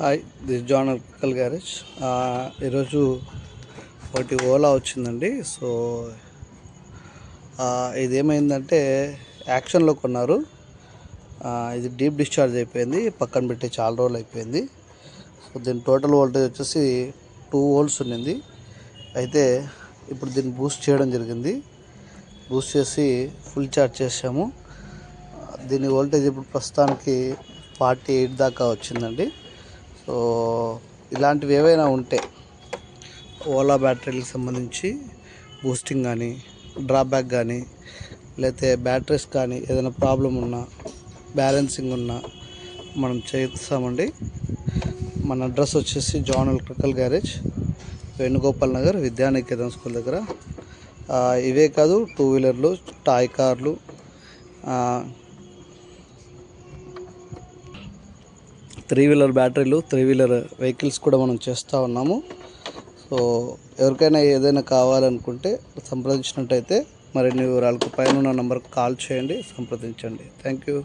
Hi, this John electrical garage. ఈరోజు ఒకటి ఓలా వచ్చిందండి. సో ఇదేమైందంటే యాక్షన్లో కొన్నారు. ఇది డీప్ డిశ్చార్జ్ అయిపోయింది, పక్కన పెట్టి చాలా రోజులు అయిపోయింది. సో దీని టోటల్ వోల్టేజ్ వచ్చేసి 2 volts ఉన్నింది. అయితే ఇప్పుడు దీన్ని బూస్ట్ చేయడం జరిగింది. బూస్ట్ చేసి ఫుల్ ఛార్జ్ చేసాము. దీని వోల్టేజ్ ఇప్పుడు ప్రస్తుతానికి 48 దాకా వచ్చిందండి. సో ఇలాంటివి ఏవైనా ఉంటే ఓలా బ్యాటరీలకు సంబంధించి బూస్టింగ్ కానీ, డ్రాబ్యాక్ కానీ, లేకపోతే బ్యాటరీస్ కానీ ఏదైనా ప్రాబ్లం ఉన్నా, బ్యాలెన్సింగ్ ఉన్నా మనం చేస్తామండి. మన అడ్రస్ వచ్చేసి John electrical garage, Venugopal Nagar, Vidyaniketan school దగ్గర. ఇవే కాదు, 2 వీలర్లు, టాయ్ కార్లు, 3 వీలర్ బ్యాటరీలు, 3 వీలర్ వెహికల్స్ కూడా మనం చేస్తూ ఉన్నాము. సో ఎవరికైనా ఏదైనా కావాలనుకుంటే సంప్రదించినట్టయితే మరిన్ని వివరాలకు పైన ఉన్న నంబర్కి కాల్ చేయండి, సంప్రదించండి. Thank you.